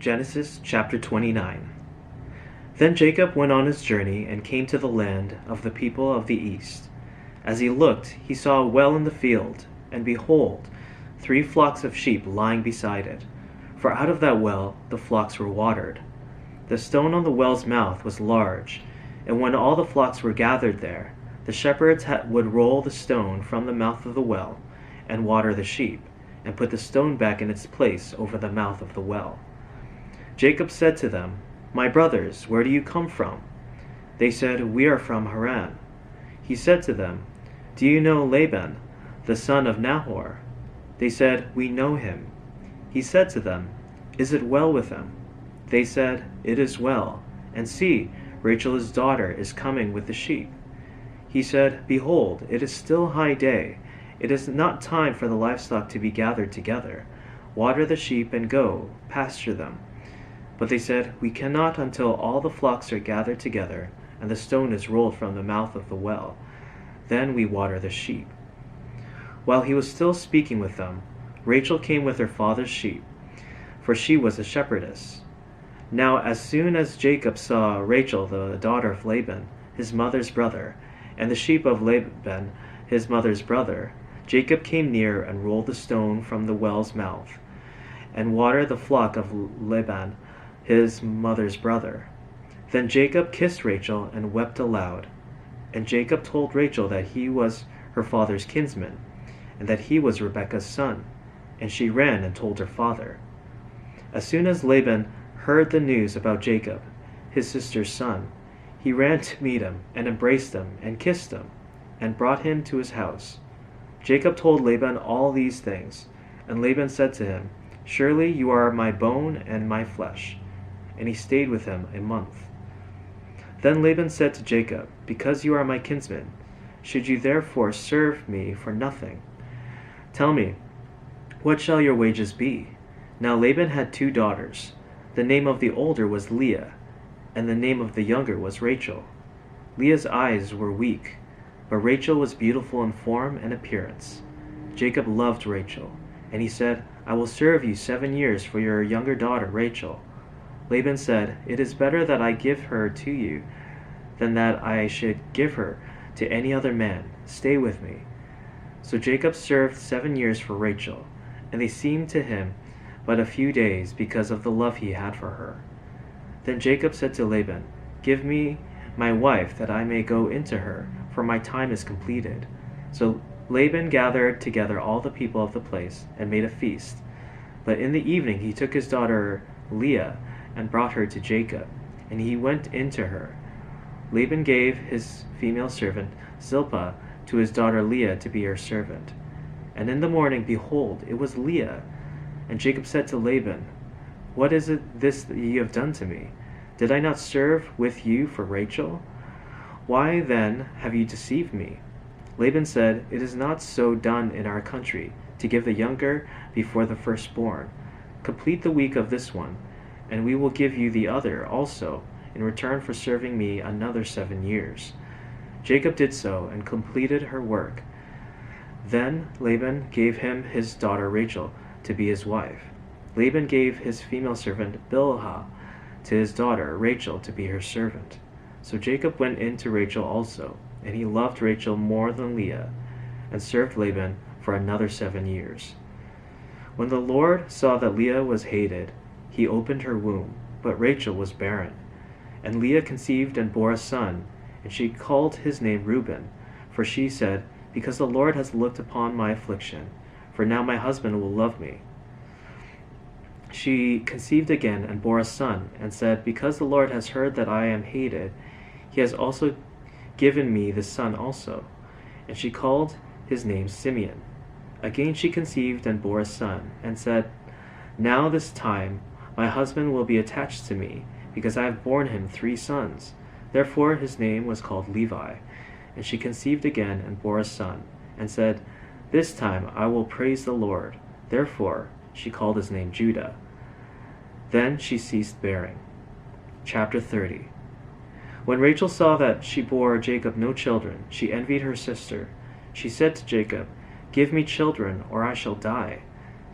Genesis chapter 29. Then Jacob went on his journey and came to the land of the people of the east. As he looked, he saw a well in the field, and behold, 3 flocks of sheep lying beside it. For out of that well the flocks were watered. The stone on the well's mouth was large, and when all the flocks were gathered there, the shepherds would roll the stone from the mouth of the well, and water the sheep, and put the stone back in its place over the mouth of the well. Jacob said to them, "My brothers, where do you come from?" They said, "We are from Haran." He said to them, "Do you know Laban, the son of Nahor?" They said, "We know him." He said to them, "Is it well with him?" They said, "It is well. And see, Rachel his daughter is coming with the sheep." He said, "Behold, it is still high day. It is not time for the livestock to be gathered together. Water the sheep and go, pasture them." But they said, "We cannot until all the flocks are gathered together, and the stone is rolled from the mouth of the well. Then we water the sheep." While he was still speaking with them, Rachel came with her father's sheep, for she was a shepherdess. Now as soon as Jacob saw Rachel the daughter of Laban, his mother's brother, and the sheep of Laban, his mother's brother, Jacob came near and rolled the stone from the well's mouth, and watered the flock of Laban, his mother's brother. Then Jacob kissed Rachel and wept aloud. And Jacob told Rachel that he was her father's kinsman, and that he was Rebekah's son. And she ran and told her father. As soon as Laban heard the news about Jacob, his sister's son, he ran to meet him, and embraced him, and kissed him, and brought him to his house. Jacob told Laban all these things, and Laban said to him, "Surely you are my bone and my flesh." And he stayed with him a month. Then Laban said to Jacob, "Because you are my kinsman, should you therefore serve me for nothing? Tell me, what shall your wages be?" Now Laban had 2 daughters. The name of the older was Leah, and the name of the younger was Rachel. Leah's eyes were weak, but Rachel was beautiful in form and appearance. Jacob loved Rachel, and he said, "I will serve you 7 years for your younger daughter Rachel." Laban said, "It is better that I give her to you than that I should give her to any other man. Stay with me." So Jacob served 7 years for Rachel, and they seemed to him but a few days because of the love he had for her. Then Jacob said to Laban, "Give me my wife that I may go into her, for my time is completed." So Laban gathered together all the people of the place and made a feast. But in the evening he took his daughter Leah and brought her to Jacob, and he went into her. Laban gave his female servant Zilpah to his daughter Leah to be her servant. And in the morning, behold, it was Leah. And Jacob said to Laban, "What is it this that you have done to me? Did I not serve with you for Rachel? Why then have you deceived me?" Laban said, "It is not so done in our country, to give the younger before the firstborn. Complete the week of this one, and we will give you the other also, in return for serving me another 7 years." Jacob did so, and completed her work. Then Laban gave him his daughter Rachel to be his wife. Laban gave his female servant Bilhah to his daughter Rachel to be her servant. So Jacob went in to Rachel also, and he loved Rachel more than Leah, and served Laban for another 7 years. When the Lord saw that Leah was hated, he opened her womb, but Rachel was barren. And Leah conceived and bore a son, and she called his name Reuben, for she said, "Because the Lord has looked upon my affliction, for now my husband will love me." She conceived again and bore a son, and said, "Because the Lord has heard that I am hated, he has also given me this son also." And she called his name Simeon. Again she conceived and bore a son, and said, "Now this time my husband will be attached to me, because I have borne him 3 sons. Therefore his name was called Levi. And she conceived again and bore a son, and said, "This time I will praise the Lord." Therefore she called his name Judah. Then she ceased bearing. Chapter 30. When Rachel saw that she bore Jacob no children, she envied her sister. She said to Jacob, "Give me children, or I shall die."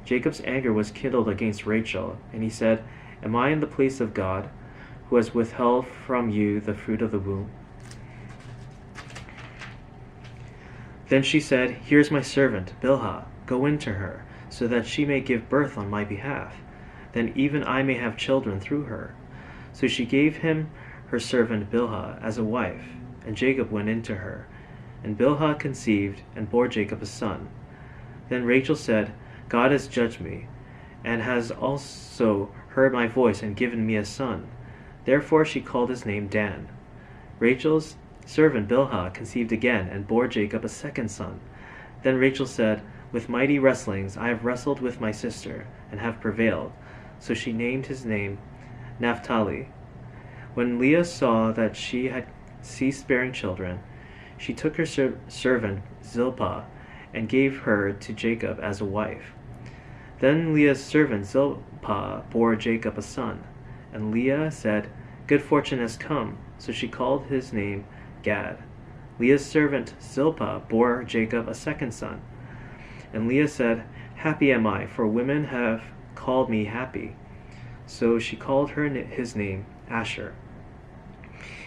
Jacob's anger was kindled against Rachel, and he said, Am I in the place of God, who has withheld from you the fruit of the womb?" Then she said, "Here's my servant, Bilhah. Go in to her, so that she may give birth on my behalf. Then even I may have children through her." So she gave him her servant Bilhah as a wife, and Jacob went in to her. And Bilhah conceived and bore Jacob a son. Then Rachel said, "God has judged me, and has also heard my voice and given me a son." Therefore she called his name Dan. Rachel's servant Bilhah conceived again and bore Jacob a second son. Then Rachel said, "With mighty wrestlings I have wrestled with my sister, and have prevailed." So she named his name Naphtali. When Leah saw that she had ceased bearing children, she took her servant Zilpah and gave her to Jacob as a wife. Then Leah's servant Zilpah bore Jacob a son, and Leah said, "Good fortune has come," so she called his name Gad. Leah's servant Zilpah bore Jacob a second son, and Leah said, "Happy am I, for women have called me happy." So she called his name Asher.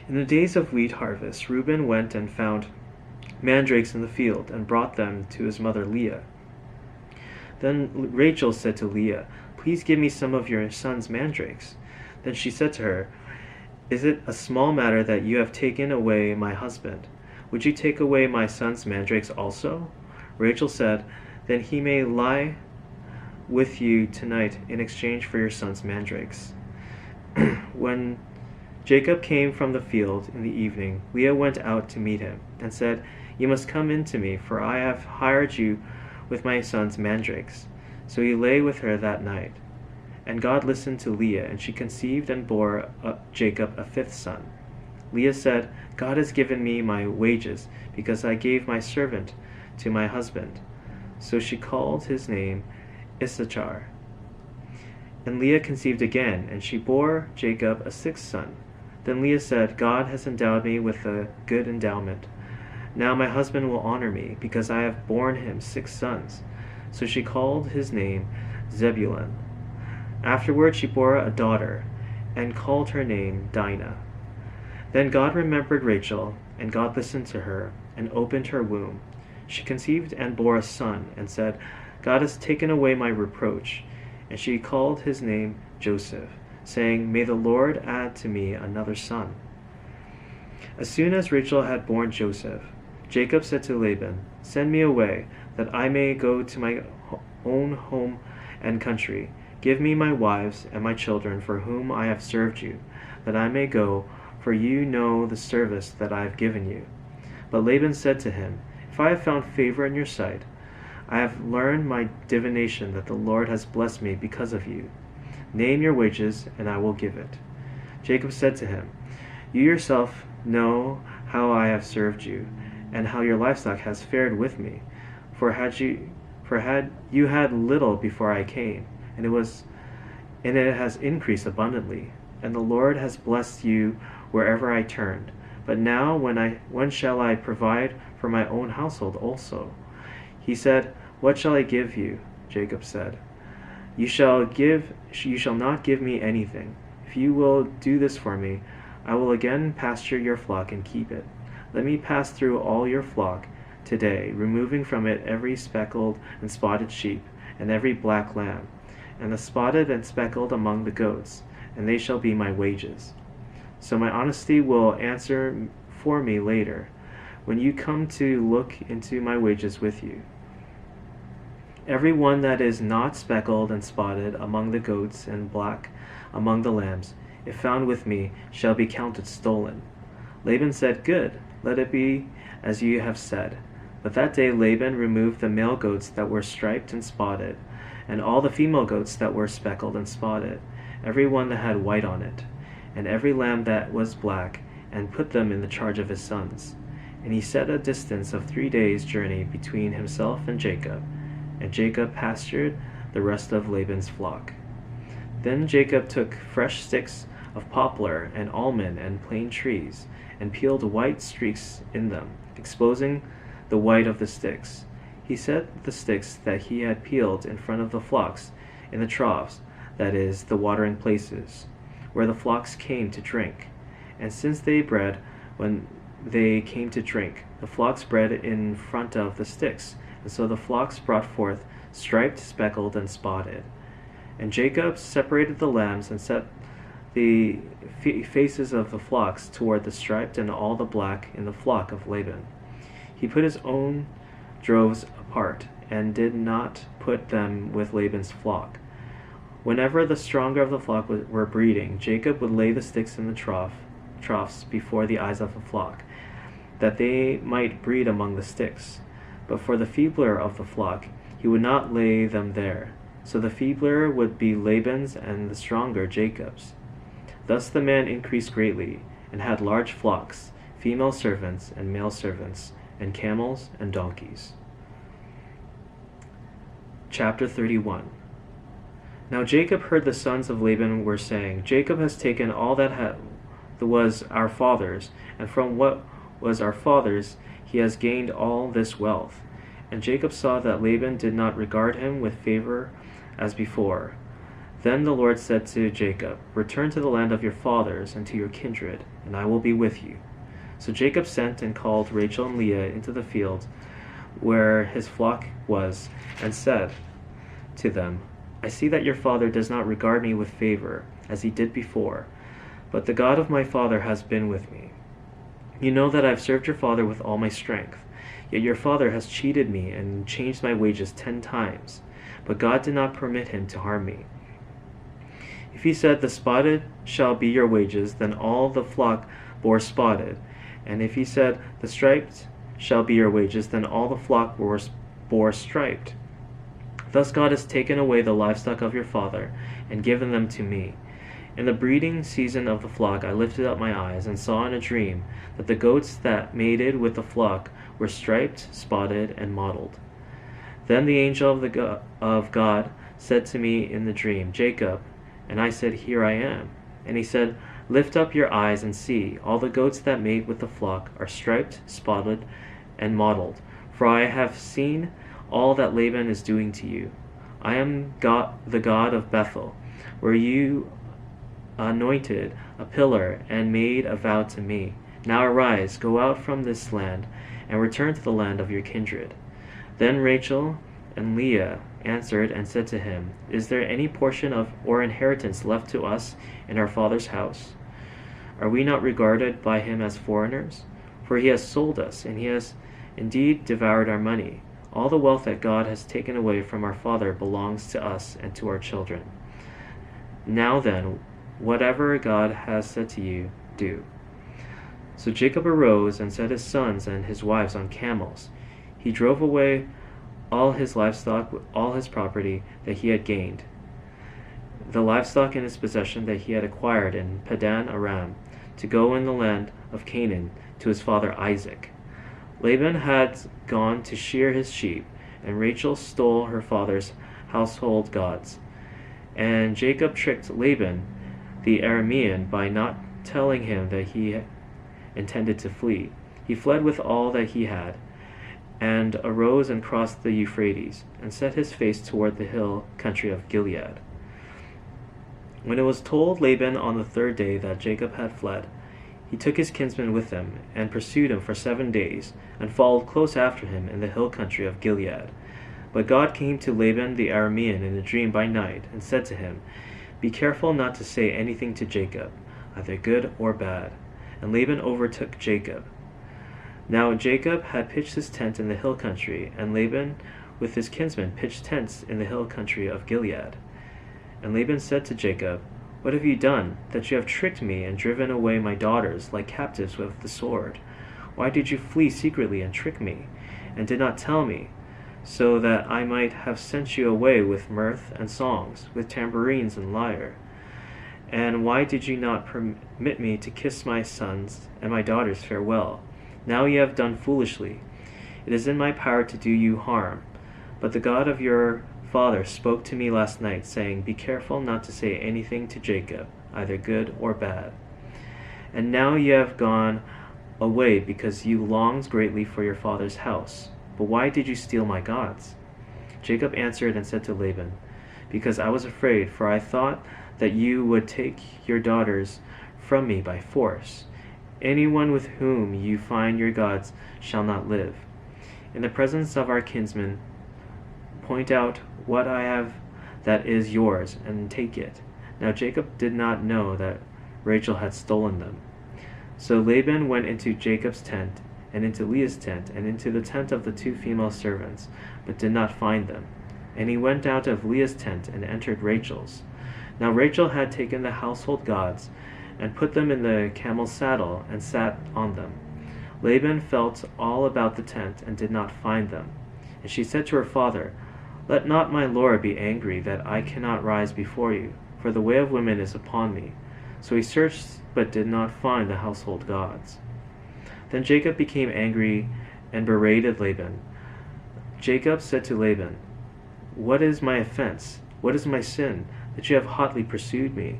In the days of wheat harvest, Reuben went and found mandrakes in the field, and brought them to his mother Leah. Then Rachel said to Leah, "Please give me some of your son's mandrakes." Then she said to her, "Is it a small matter that you have taken away my husband? Would you take away my son's mandrakes also?" Rachel said, "Then he may lie with you tonight in exchange for your son's mandrakes." When Jacob came from the field in the evening, Leah went out to meet him, and said, "You must come in to me, for I have hired you with my son's mandrakes." So he lay with her that night. And God listened to Leah, and she conceived and bore Jacob a fifth son. Leah said, "God has given me my wages, because I gave my servant to my husband." So she called his name Issachar. And Leah conceived again, and she bore Jacob a sixth son. Then Leah said, "God has endowed me with a good endowment. Now my husband will honor me, because I have borne him 6 sons." So she called his name Zebulun. Afterward she bore a daughter, and called her name Dinah. Then God remembered Rachel, and God listened to her, and opened her womb. She conceived and bore a son, and said, "God has taken away my reproach." And she called his name Joseph, saying, "May the Lord add to me another son." As soon as Rachel had borne Joseph, Jacob said to Laban, "Send me away, that I may go to my own home and country. Give me my wives and my children for whom I have served you, that I may go, for you know the service that I have given you." But Laban said to him, "If I have found favor in your sight, I have learned my divination that the Lord has blessed me because of you. Name your wages, and I will give it." Jacob said to him, "You yourself know how I have served you, and how your livestock has fared with me. For had you had little before I came, and it has increased abundantly, and the Lord has blessed you wherever I turned. But now when shall I provide for my own household also?" He said, "What shall I give you?" Jacob said, You shall not give me anything. If you will do this for me, I will again pasture your flock and keep it. Let me pass through all your flock today, removing from it every speckled and spotted sheep, and every black lamb, and the spotted and speckled among the goats, and they shall be my wages. So my honesty will answer for me later, when you come to look into my wages with you. Every one that is not speckled and spotted among the goats and black among the lambs, if found with me, shall be counted stolen." Laban said, "Good, let it be as you have said." But that day Laban removed the male goats that were striped and spotted, and all the female goats that were speckled and spotted, every one that had white on it, and every lamb that was black, and put them in the charge of his sons. And he set a distance of 3 days' journey between himself and Jacob pastured the rest of Laban's flock. Then Jacob took fresh sticks of poplar and almond and plane trees, and peeled white streaks in them, exposing the white of the sticks. He set the sticks that he had peeled in front of the flocks in the troughs, that is, the watering places, where the flocks came to drink. And since they bred when they came to drink, the flocks bred in front of the sticks, and so the flocks brought forth striped, speckled, and spotted. And Jacob separated the lambs and set the faces of the flocks toward the striped and all the black in the flock of Laban. He put his own droves apart, and did not put them with Laban's flock. Whenever the stronger of the flock were breeding, Jacob would lay the sticks in the troughs before the eyes of the flock, that they might breed among the sticks. But for the feebler of the flock, he would not lay them there. So the feebler would be Laban's, and the stronger Jacob's. Thus the man increased greatly, and had large flocks, female servants and male servants, and camels and donkeys. Chapter 31. Now Jacob heard the sons of Laban were saying, Jacob has taken all that was our father's, and from what was our father's he has gained all this wealth. And Jacob saw that Laban did not regard him with favor as before. Then the Lord said to Jacob, Return to the land of your fathers and to your kindred, and I will be with you. So Jacob sent and called Rachel and Leah into the field where his flock was, and said to them, I see that your father does not regard me with favor, as he did before, but the God of my father has been with me. You know that I have served your father with all my strength, yet your father has cheated me and changed my wages 10 times, but God did not permit him to harm me. If he said, The spotted shall be your wages, then all the flock bore spotted. And if he said, The striped shall be your wages, then all the flock bore striped. Thus God has taken away the livestock of your father, and given them to me. In the breeding season of the flock I lifted up my eyes, and saw in a dream that the goats that mated with the flock were striped, spotted, and mottled. Then the angel of God said to me in the dream, Jacob. And I said, Here I am. And he said, Lift up your eyes and see, all the goats that mate with the flock are striped, spotted, and mottled. For I have seen all that Laban is doing to you. I am God, the God of Bethel, where you anointed a pillar and made a vow to me. Now arise, go out from this land, and return to the land of your kindred. Then Rachel and Leah answered and said to him, Is there any portion of or inheritance left to us in our father's house? Are we not regarded by him as foreigners? For he has sold us, and he has indeed devoured our money. All the wealth that God has taken away from our father belongs to us and to our children. Now then, whatever God has said to you, do. So Jacob arose and set his sons and his wives on camels. He drove away all his livestock, all his property that he had gained, the livestock in his possession that he had acquired in Padan Aram, to go in the land of Canaan to his father Isaac. Laban had gone to shear his sheep, and Rachel stole her father's household gods. And Jacob tricked Laban the Aramean by not telling him that he intended to flee. He fled with all that he had, and arose and crossed the Euphrates, and set his face toward the hill country of Gilead. When it was told Laban on the 3rd day that Jacob had fled, he took his kinsman with him, and pursued him for 7 days, and followed close after him in the hill country of Gilead. But God came to Laban the Aramean in a dream by night, and said to him, Be careful not to say anything to Jacob, either good or bad. And Laban overtook Jacob. Now Jacob had pitched his tent in the hill country, and Laban with his kinsmen pitched tents in the hill country of Gilead. And Laban said to Jacob, What have you done, that you have tricked me and driven away my daughters like captives with the sword? Why did you flee secretly and trick me, and did not tell me, so that I might have sent you away with mirth and songs, with tambourines and lyre? And why did you not permit me to kiss my sons and my daughters farewell? Now you have done foolishly. It is in my power to do you harm. But the God of your father spoke to me last night, saying, Be careful not to say anything to Jacob, either good or bad. And now you have gone away because you longed greatly for your father's house. But why did you steal my gods? Jacob answered and said to Laban, because I was afraid, for I thought that you would take your daughters from me by force. Anyone with whom you find your gods shall not live. In the presence of our kinsmen, point out what I have that is yours, and take it." Now Jacob did not know that Rachel had stolen them. So Laban went into Jacob's tent, and into Leah's tent, and into the tent of the 2 female servants, but did not find them. And he went out of Leah's tent and entered Rachel's. Now Rachel had taken the household gods, and put them in the camel's saddle, and sat on them. Laban felt all about the tent, and did not find them. And she said to her father, "Let not my lord be angry that I cannot rise before you, for the way of women is upon me." So he searched, but did not find the household gods. Then Jacob became angry and berated Laban. Jacob said to Laban, "What is my offense? What is my sin, that you have hotly pursued me?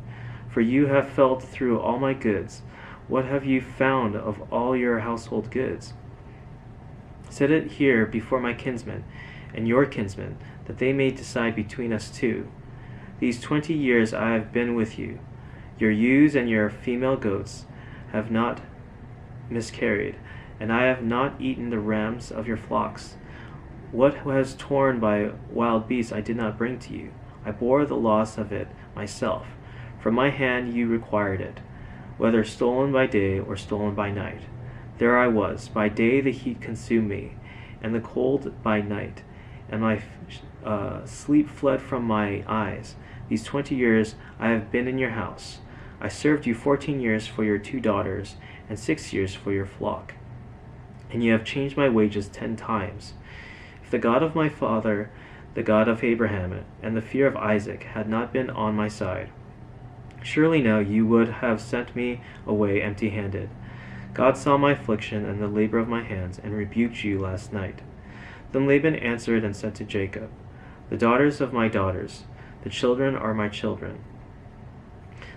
For you have felt through all my goods. What have you found of all your household goods? Set it here before my kinsmen and your kinsmen, that they may decide between us 2. These 20 years I have been with you. Your ewes and your female goats have not miscarried, and I have not eaten the rams of your flocks. What was torn by wild beasts I did not bring to you. I bore the loss of it myself. From my hand you required it, whether stolen by day or stolen by night. There I was. By day the heat consumed me, and the cold by night, and my sleep fled from my eyes. These 20 years I have been in your house. I served you 14 years for your 2 daughters, and 6 years for your flock. And you have changed my wages 10 times. If the God of my father, the God of Abraham, and the fear of Isaac had not been on my side, surely now you would have sent me away empty-handed. God saw my affliction and the labor of my hands, and rebuked you last night." Then Laban answered and said to Jacob, "The daughters of my daughters, the children are my children.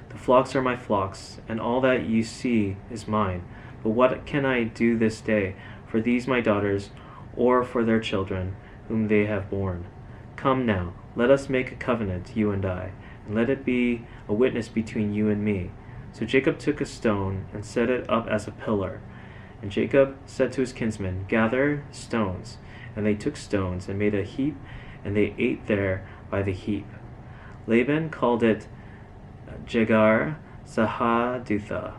The flocks are my flocks, and all that you see is mine. But what can I do this day for these my daughters, or for their children, whom they have borne? Come now, let us make a covenant, you and I, and let it be a witness between you and me." So Jacob took a stone and set it up as a pillar. And Jacob said to his kinsmen, "Gather stones." And they took stones and made a heap, and they ate there by the heap. Laban called it Jegar Sahadutha,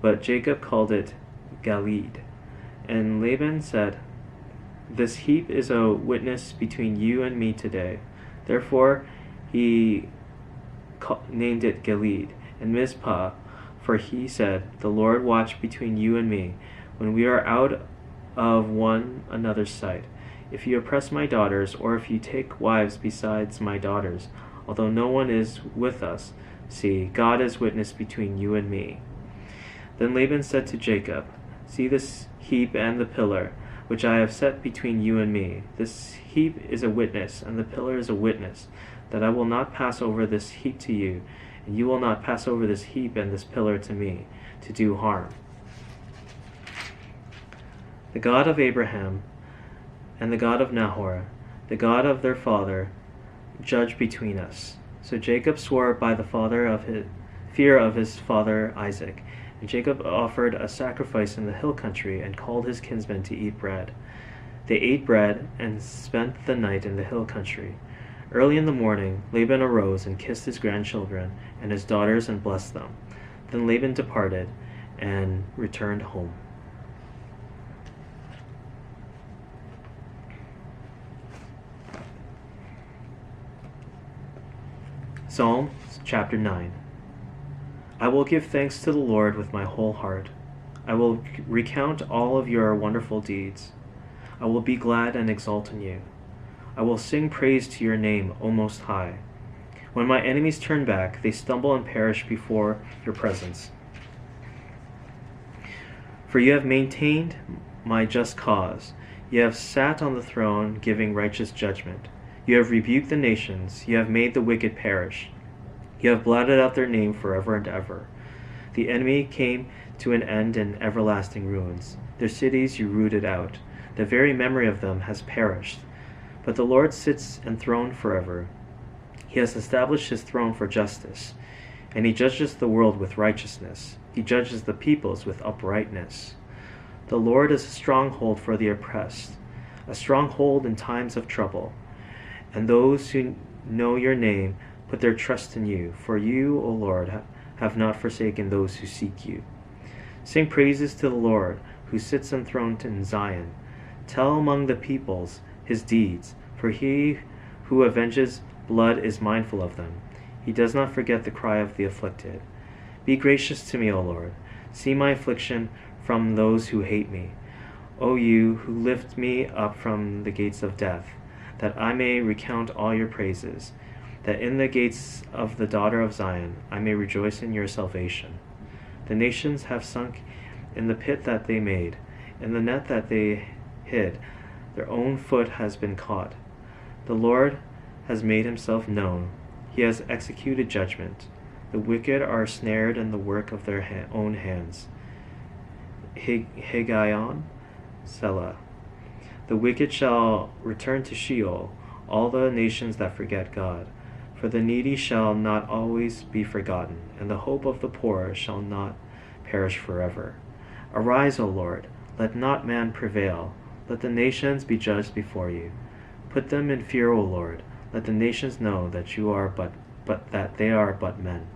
but Jacob called it Galeed. And Laban said, "This heap is a witness between you and me today." Therefore he named it Galeed. And Mizpah, for he said, "The Lord watch between you and me, when we are out of one another's sight. If you oppress my daughters, or if you take wives besides my daughters, although no one is with us, see, God is witness between you and me." Then Laban said to Jacob, "See this heap and the pillar, which I have set between you and me. This heap is a witness, and the pillar is a witness, that I will not pass over this heap to you, and you will not pass over this heap and this pillar to me, to do harm. The God of Abraham and the God of Nahor, the God of their father, judge between us." So Jacob swore by the fear of his father Isaac. And Jacob offered a sacrifice in the hill country, and called his kinsmen to eat bread. They ate bread and spent the night in the hill country. Early in the morning Laban arose and kissed his grandchildren and his daughters and blessed them. Then Laban departed and returned home. Psalm chapter 9. I will give thanks to the Lord with my whole heart. I will recount all of your wonderful deeds. I will be glad and exult in you. I will sing praise to your name, O Most High. When my enemies turn back, they stumble and perish before your presence. For you have maintained my just cause. You have sat on the throne, giving righteous judgment. You have rebuked the nations. You have made the wicked perish. You have blotted out their name forever and ever. The enemy came to an end in everlasting ruins. Their cities you rooted out. The very memory of them has perished. But the Lord sits enthroned forever. He has established his throne for justice, and he judges the world with righteousness. He judges the peoples with uprightness. The Lord is a stronghold for the oppressed, a stronghold in times of trouble. And those who know your name put their trust in you, for you, O Lord, have not forsaken those who seek you. Sing praises to the Lord, who sits enthroned in Zion. Tell among the peoples his deeds, for he who avenges blood is mindful of them. He does not forget the cry of the afflicted. Be gracious to me, O Lord. See my affliction from those who hate me. O you who lift me up from the gates of death, that I may recount all your praises, that in the gates of the daughter of Zion I may rejoice in your salvation. The nations have sunk in the pit that they made, in the net that they hid. Their own foot has been caught. The Lord has made himself known. He has executed judgment. The wicked are snared in the work of their own hands. Higgaion, Selah. The wicked shall return to Sheol, all the nations that forget God. For the needy shall not always be forgotten, and the hope of the poor shall not perish forever. Arise, O Lord, let not man prevail. Let the nations be judged before you. Put them in fear, O Lord. Let the nations know that you are but that they are but men.